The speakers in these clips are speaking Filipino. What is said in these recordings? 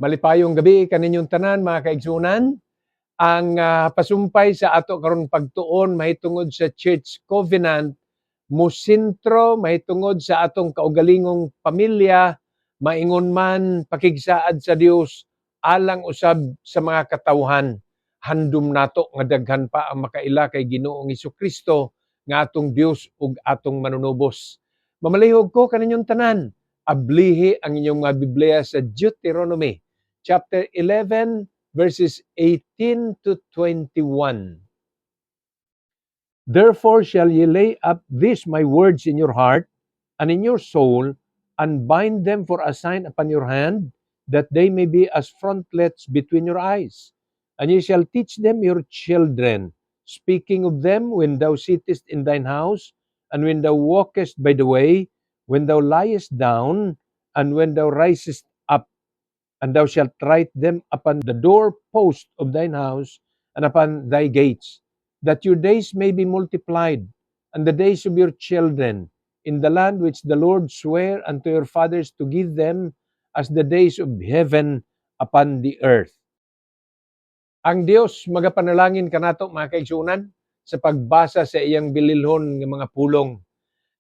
Malipayong gabi kaninyong tanan mga kaigsunan. Ang pasumpay sa ato karon pagtuon mahitungod sa Church Covenant musintro mahitungod sa atong kaugalingong pamilya, maingon man pakigsaad sa Dios alang usab sa mga katawhan. Handom nato nga daghan pa ang makaila kay Ginoong Hesukristo nga atong Dios ug atong manunubos. Mamalihog ko kaninyong tanan. Ablihi ang inyong mga Biblia sa Deuteronomy chapter 11 verses 18 to 21. Therefore shall ye lay up these my words in your heart and in your soul, and bind them for a sign upon your hand, that they may be as frontlets between your eyes. And ye shall teach them your children, speaking of them when thou sittest in thine house, and when thou walkest by the way, when thou liest down, and when thou risest up. And thou shalt write them upon the doorpost of thine house and upon thy gates, that your days may be multiplied, and the days of your children, in the land which the Lord sware unto your fathers to give them, as the days of heaven upon the earth. Ang Dios magapanalangin kanato mga kaigsunan sa pagbasa sa iyang bililhon nga mga pulong.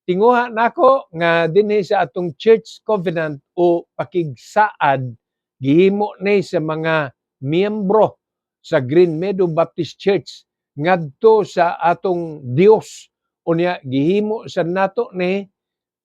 Tinguha nako nga dinhi sa atong Church Covenant o pakigsaad gihimo ni sa mga miyembro sa Green Meadow Baptist Church ngadto sa atong Dios. Unya gihimo sa nato ni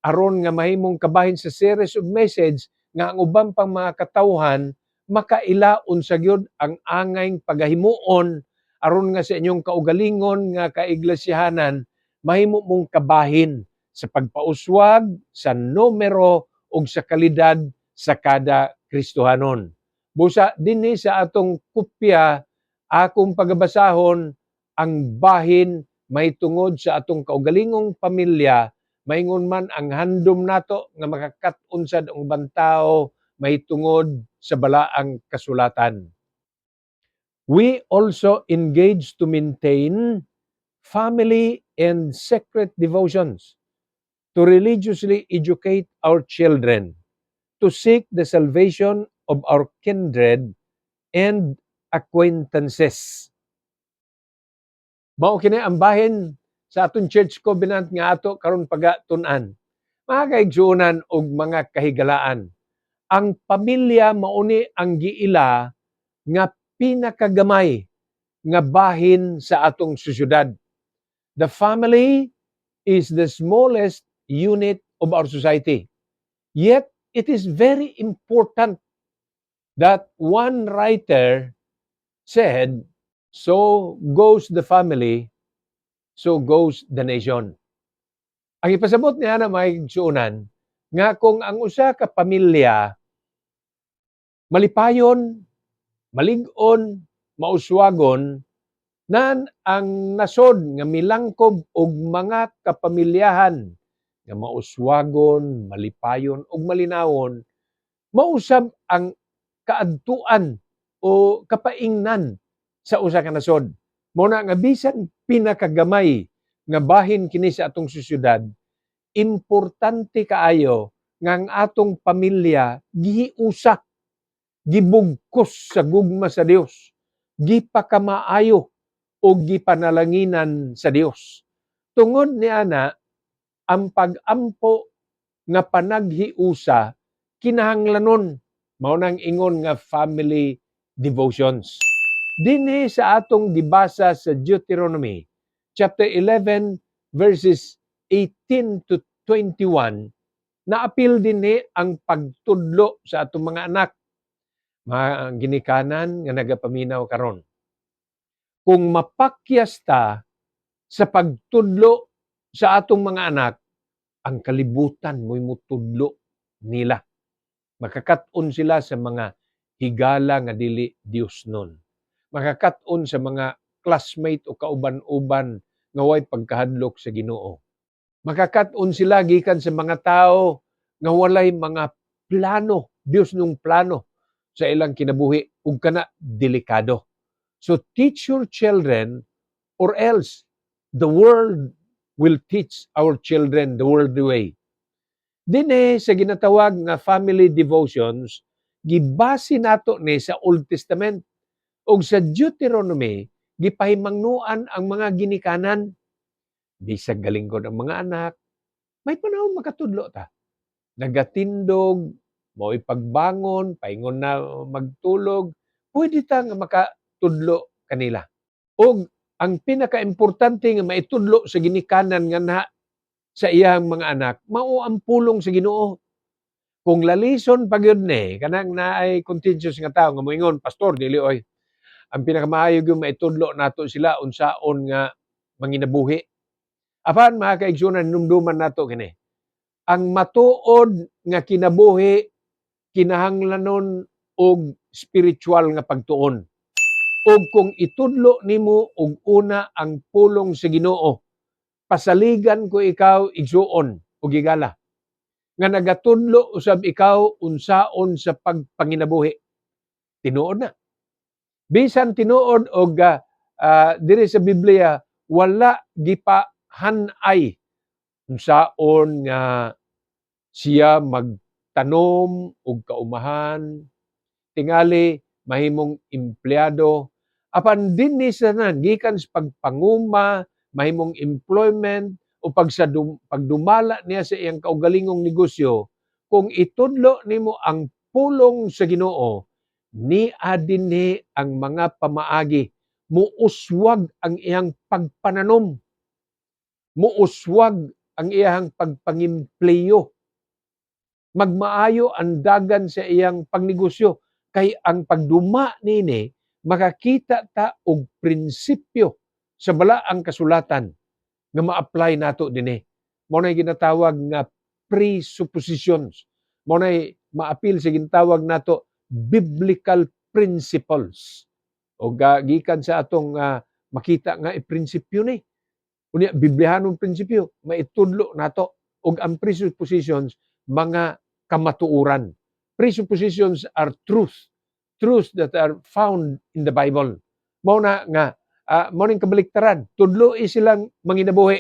aron nga mahimong kabahin sa series of message nga ang uban pang mga katawhan makailaon sa gyud ang angayng pagahimuon aron nga sa inyong kaugalingon nga kaiglesiyahanan mahimo mong kabahin sa pagpauswag sa numero ug sa kalidad sa kada Kristohanon. Busa dinhi sa atong kopya akong pagabasahon ang bahin mahitungod sa atong kaugalingong pamilya, maingon man ang handom nato nga makakat-on sad ang ubang tawo mahitungod sa balaang kasulatan. We also engage to maintain family and sacred devotions, to religiously educate our children, to seek the salvation of our kindred and acquaintances. Mao kini ang bahin sa atong Church Covenant nga ato karon pagatun-an. Mga kaigsuonan og mga kahigalaan. Ang pamilya mauni ang giila nga pinakagamay nga bahin sa atong sosyedad. The family is the smallest unit of our society. Yet, it is very important that one writer said, so goes the family, so goes the nation. Ang ipasabot niya na may suunan, nga kung ang usa ka pamilya malipayon, malig-on, mauswagon, nan ang nasod nga milangkob og mga kapamilyahan nga mauswagon, malipayon ug malinawon, mausab ang kaadtuan o kapaingnan sa usa ka nasod. Mao na nga bisan pinakagamay nga bahin kini sa atong sosyedad, importante kaayo nga ang atong pamilya gihiusa, gibugkos sa gugma sa Dios, gipakamaayo o gipanalanginan sa Dios. Tungod ni ana ang pag-ampo nga panaghiusa kinahanglanon mao nang ingon nga family devotions. Dinhi sa atong gibasa sa Deuteronomy chapter 11 verses 18 to 21, naapil dinhi ang pagtudlo sa atong mga anak, mga ginikanan nga nagapaminaw karon. Kung mapakyas ta sa pagtudlo sa atong mga anak, ang kalibutan mo'y mutudlo nila. Makakat-on sila sa mga higala nga dili Dios nun. Makakat-on sa mga classmate o kauban-uban nga way pagkahadlok sa Ginoo. Makakat-on sila gikan sa mga tao nga walay mga plano, Dios nung plano sa ilang kinabuhi ug kana delikado. So teach your children, or else the world will teach our children the worldly way. Dinhi sa ginatawag nga family devotions, gibase nato ni sa Old Testament ug sa Deuteronomy gipahimangnuan ang mga ginikanan. Bisag galingkod ang mga anak, may panahon makatudlo ta. Nagatindog, mo'y pagbangon, paingon na magtulog, pwede ta nga makatudlo kanila. Og ang pinakaimportante nga maitudlo sa ginikanan nga na sa iyang mga anak, mao ang pulong sa Ginoo. Kung lalison pa gyud ni kanang naay contentious nga tawo nga moingon, pastor dili oy. Ang pinakamaayo gyud maitudlo nato sila unsaon nga manginabuhi. Apan mga kaigsunan, numduman nato kini. Ang matuod nga kinabuhi kinahanglanon og spiritual nga pagtuon. Og kung itudlo nimo og una ang pulong sa Ginoo, pasaligan ko ikaw igsuon og higala nga nagatudlo usab ikaw unsaon sa pagpanginabuhi. Tinuod na. Bisan tinuod og diri sa Biblia wala gipahanay unsaon nga siya magtanom og kaumahan, tingali mahimong empleyado, apan dinhi sa nan gikan sa pagpanguma, mahimong employment o pagdumala niya sa iyang kaugalingong negosyo, kung itudlo nimo ang pulong sa Ginoo, niya dinhi ang mga pamaagi muuswag ang iyang pagpananom, muuswag ang iyang pagpangempleyo, magmaayo ang dagan sa iyang pagnegosyo. Kay ang pagduma nini, makakita ta og prinsipyo sa balaang kasulatan nga ma-apply nato dinhi. Mao nay ginatawag nga presuppositions. Mao nay maapil sa ginatawag nato biblical principles. O gikan sa atong makita nga prinsipyo ni. Unya Biblianong prinsipyo maitudlo nato, og ang presuppositions mga kamatuoran. Presuppositions are truths that are found in the Bible. Mao na nga mao ning kabaliktaran, tudloi silang manginabuhi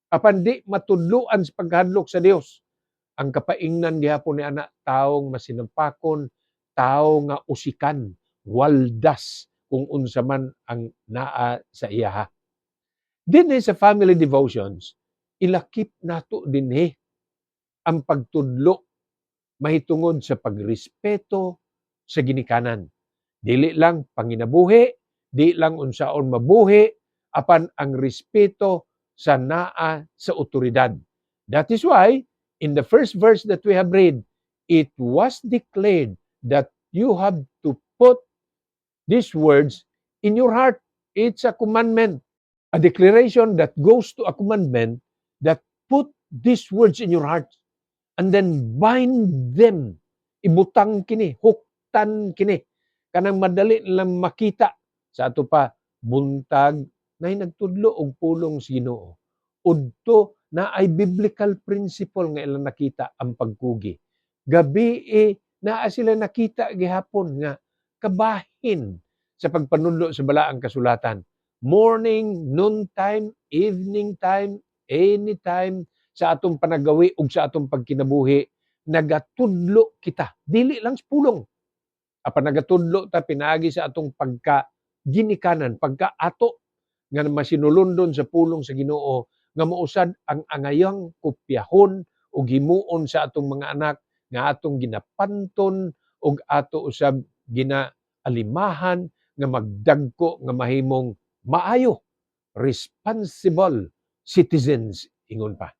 apan di matudloan sa pagkahadlok sa Dios. Ang kapaingnan gihapon ni ana taong masinampakon, tawo nga usikan, waldas kung unsa man ang naa sa iyaha. Dinhi sa family devotions, ilakip nato dinhi ang pagtudlo mahitungod sa pagrespeto sa ginikanan. Dili lang panginabuhi, di lang unsaon mabuhi, apan ang respeto sa naa sa otoridad. That is why, in the first verse that we have read, it was declared that you have to put these words in your heart. It's a commandment. A declaration that goes to a commandment that put these words in your heart and then bind them. Ibutang kini, huktan kini. Kanang madali lang makita sa ato pa buntag na nagtudlo og pulong sa Ginoo. Udto na ay biblical principle nga ilang nakita ang pagkugi. Gabi naa sila nakita gihapon nga kabahin sa pagpanudlo sa balaang kasulatan. Morning, noontime, evening time, anytime sa atong panagawi ug sa atong pagkinabuhi, nagatudlo kita. Dili lang sa pulong. Apan nagatudlo ta pinaagi sa atong pagka-ginikanan, pagka-ato nga masinulundon sa pulong sa Ginoo nga mausad ang angayang kopyahon o himuon sa atong mga anak nga atong ginapanton ug ato usab ginaalimahan nga magdagko nga mahimong maayo, responsible citizens, ingon pa.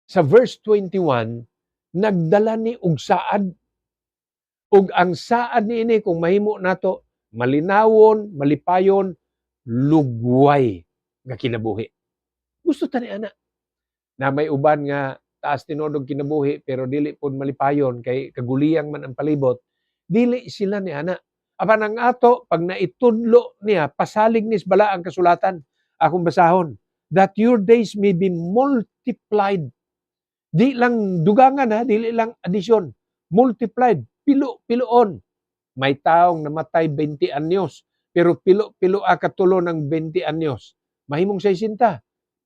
Sa verse 21, nagdala ni og saad. Ug ang saad niini kung mahimo nato malinawon, malipayon, lugway nga kinabuhi. Gusto ta ni ana na may uban nga taas tinodog kinabuhi pero dili pud malipayon kay kaguliyang man ang palibot, dili sila ni ana. Apan ang ato pag naitudlo niya pasalig nis bala ang kasulatan, akong basahon, that your days may be multiplied. Di lang dugangan ha, dili lang addition, multiplied, pilo-piloon. May taong namatay 20 anyos, pero pilo-pilo katulo ng 20 anyos. Mahimong 60.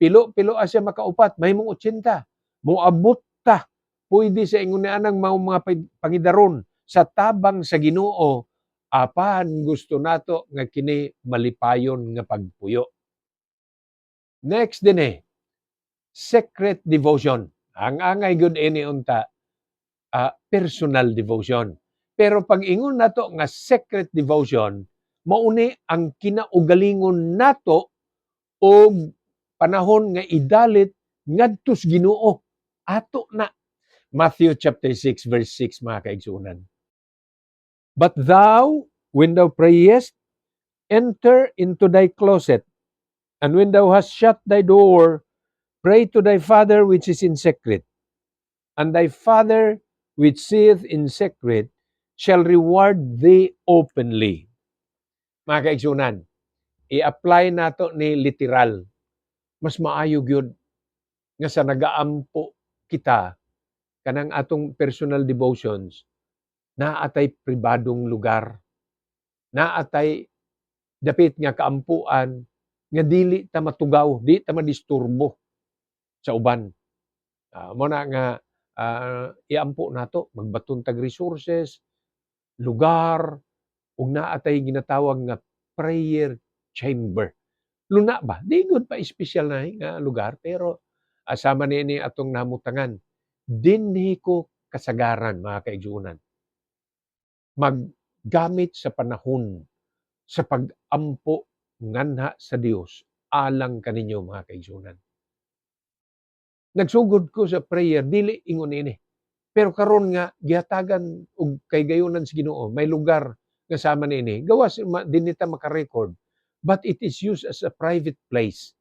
Pilo-pilo siya makaupat, mahimong 80. Moabot ta. Pwede sa ingon ni anang mga pangidaron sa tabang sa Ginoo apan gusto nato nga kini malipayon nga pagpuyo. Next dinhi, secret devotion. Ang angay gyud ini unta personal devotion. Pero pag ingon nato nga secret devotion, mauni ang kinaugalingon nato og panahon nga idalit ngadto sa Ginoo. Ato na. Matthew chapter 6 verse 6 mga kaigsunan. But thou, when thou prayest, enter into thy closet, and when thou hast shut thy door, pray to thy Father which is in secret, and thy Father which seeth in secret shall reward thee openly. Mga kaigsunan, i-apply nato ni literal. Mas maayo gyud nga sa nagaampo kita kanang atong personal devotions, naatay pribadong lugar, naatay dapit nga kaampuan nga dili ta matugaw, di ta madisturbo sa uban. Mo na nga iampo nato magbaton tag resources, lugar, ug naatay ginatawag nga prayer chamber. Luna ba? Di gud pa espesyal na nga lugar pero asama niini atong namutangan. Dinhi ko kasagaran mga kaigsunan. Maggamit sa panahon sa pag-ampo nganha sa Dios alang kaninyo mga kaigsunan. Nagsugod ko sa prayer dili ingon ini. Pero karon nga gihatagan og kay gayunan sa Ginoo may lugar nga sama niini. Gawas dinhi ta maka-record, but it is used as a private place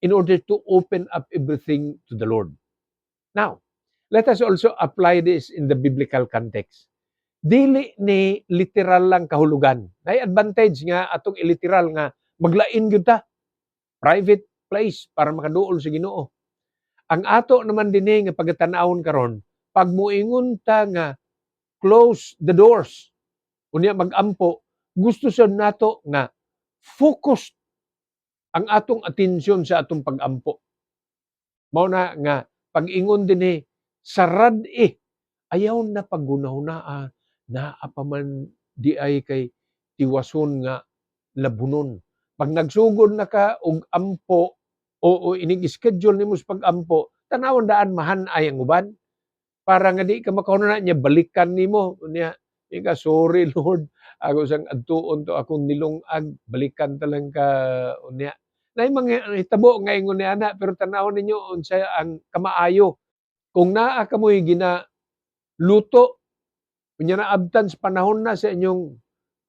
in order to open up everything to the Lord. Now, let us also apply this in the biblical context. Dili ni literal lang kahulugan. May advantage nga atong iliteral nga maglain gyud ta. Private place para makaduol sa Ginoo. Ang ato naman dinhi nga pagatan-awon karon, pag muingon ta nga close the doors, unya mag-ampo, gusto sad nato nga focus ang atong atensyon sa atong pag-ampo. Mao na nga pag-ingon dinhi sarad ayaw na paggunahunaa na apaman di ay kay tiwason nga labunon. Pag nagsugod na ka og ampo o inig-schedule nimo sa pag-ampo, tanawon daan mahan-ay ang uban para nga di ka makahuna niya balikan nimo unya ika sorry Lord ako sang adtuon to akong nilungag balikan ta lang ka unya nay mga hitabo nga ingon ni ana pero tanawon ninyo unsa ang kamaayo kung naa ka mo'y luto, kunya naabtan sa panahon na sa inyong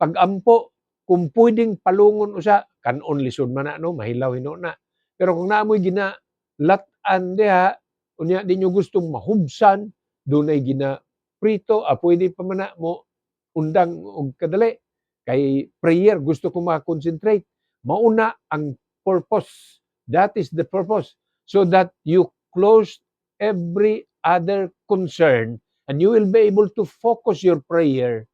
pag-ampo, kung pwedeng palungon usa, kanon lisod man na, no? Mahilaw hino na. Pero kung naamoy ginalatan diha, unya di nyo gustong mahubsan, dunay prito, pwede pa man na mo undang og kadali. Kay prayer, gusto ko makakonsentrate. Mauna ang purpose. That is the purpose. So that you close every other concern and you will be able to focus your prayer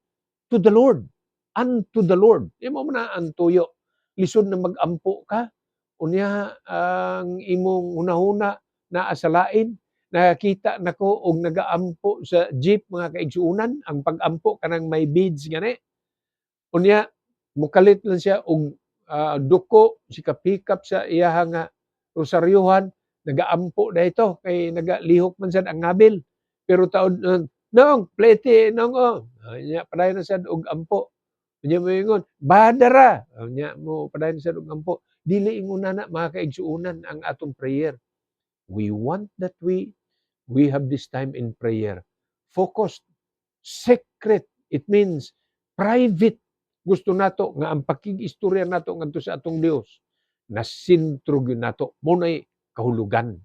to the Lord. Unto the Lord. Di mo na ang tuyo. Lisod na mag-ampo ka. Unya ang imong hunahuna na asalain. Nakakita nako og nagaampo sa jeep mga kaigsuunan. Ang pag-ampo kanang may beads gani. Unya mukalit lang siya og duko si ka-pick up sa iyaha nga rosaryuhan nagaampo na ito kay nagalihok man sad ang ngabil pero taod nong plete nong nya padayon na sad og ampo nya mo ingon badara nya mo padayon sad og ampo dili ingon na mga kaigsuunan ang atong prayer we want that we have this time in prayer focused secret it means private gusto nato nga ang pakig-istorya nato ngadto sa atong Dios na sentro gyud nato mo nay kahulugan.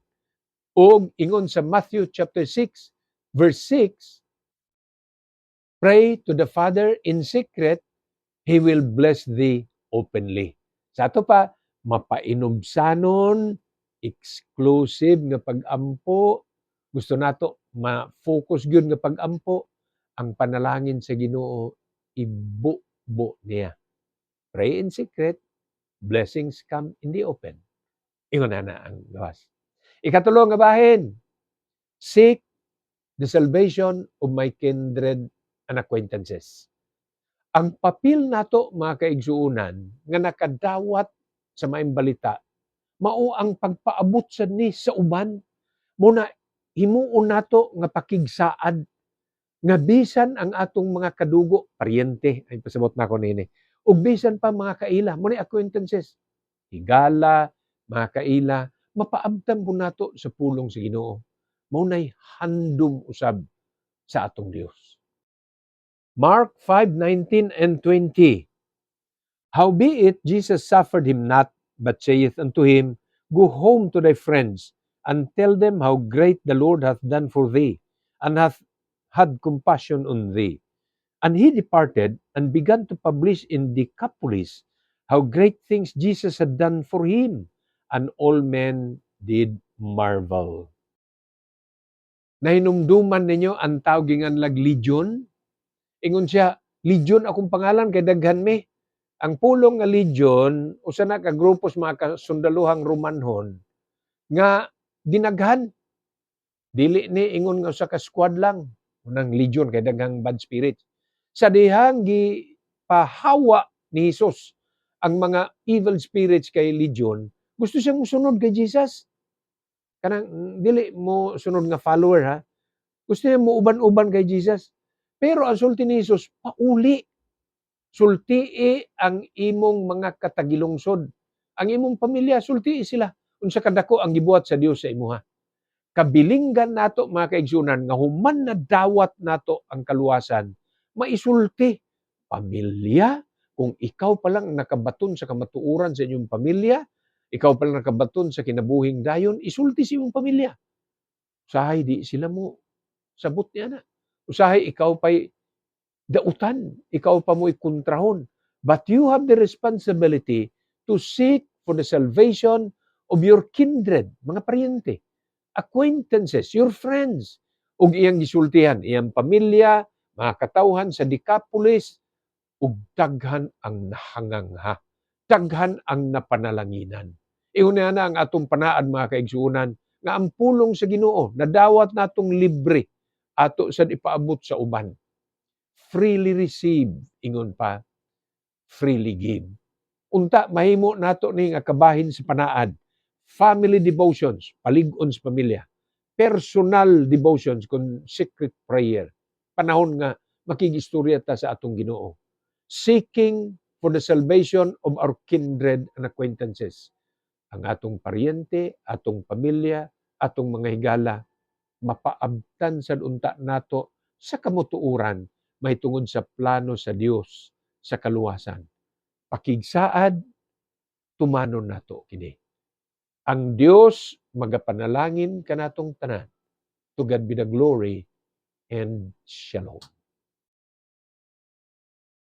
O ingon sa Matthew chapter 6 verse 6, pray to the Father in secret, He will bless thee openly. Sa ato pa, mapainubsanon, exclusive nga pag-ampo, gusto nato ma-focus gyud nga pag-ampo, ang panalangin sa Ginoo ibubo niya. Pray in secret, blessings come in the open. Ingon na ang gawas. Ikatulo nga bahin, seek the salvation of my kindred and acquaintances. Ang papel nato mga kaigsuunan nga nakadawat sa maayong balita mao ang pagpaabot sad ni sa uban muna himuon nato nga pakigsaad nga bisan ang atong mga kadugo, paryente, ay pasabot na ko nini, ug bisan pa mga kaila, mo acquaintances, higala, mga kaila, mapaabtan po nato sa pulong sa Ginoo. Mao nay handom usab sa atong Dios. Mark 5:19 and 20. Howbeit Jesus suffered him not, but saith unto him, Go home to thy friends, and tell them how great the Lord hath done for thee, and hath had compassion on thee. And he departed and began to publish in Decapolis how great things Jesus had done for him, and all men did marvel. Nahinumduman ninyo ang tawag lag Legion? Ingon siya, Legion akong pangalan kay daghan me. Ang pulong nga Legion, usa na ka grupos mga kasundaluhang Romanhon, nga dinaghan. Dili ni ingon nga usa ka squad lang. Unang Legion kay daghang bad spirits. Sa dihang gipahawa ni Jesus ang mga evil spirits kay Legion, gusto siyang musunod kay Jesus. Kanang dili mo sunod nga follower ha. Gusto niya mo uban-uban kay Jesus. Pero ang sulti ni Jesus, pauli. Sultii ang imong mga katagilungsod. Ang imong pamilya, sultii sila. Unsa kadako ang gibuhat sa Dios sa imuha. Kabilinggan nato mga kaigsunan nga human na dawat nato ang kaluwasan, maisulti pamilya. Kung ikaw pa lang nakabaton sa kamatuoran sa inyong pamilya, ikaw pa lang nakabaton sa kinabuhing dayon, isulti sa imong pamilya. Usahay di sila mo sabot niya na. Usahay ikaw pa'y dautan, ikaw pa mo'y kontrahon. But you have the responsibility to seek for the salvation of your kindred, mga paryente, acquaintances, your friends, ug iyang gisultihan, iyang pamilya, mga katawhan sa Decapolis, ug daghan ang nahangangha, daghan ang napanalanginan. Iyon na ang atong panaad mga kaigsuunan, nga ang pulong sa Ginoo, nadawat natong libre, ato sa ipaabot sa uban. Freely receive, ingon pa, freely give. Unta, mahimo nato ni nga kabahin sa panaad. Family devotions, palig-on sa pamilya. Personal devotions, kung secret prayer. Panahon nga makigistorya ta sa atong Ginoo. Seeking for the salvation of our kindred and acquaintances. Ang atong paryente, atong pamilya, atong mga higala, mapaabtan sa unta nato sa kamutuuran, may tungod sa plano sa Dios sa kaluwasan. Pakigsaad, tumanon nato kini. Ang Dios magapanalangin kanatong tanan. To God be the glory and shalom.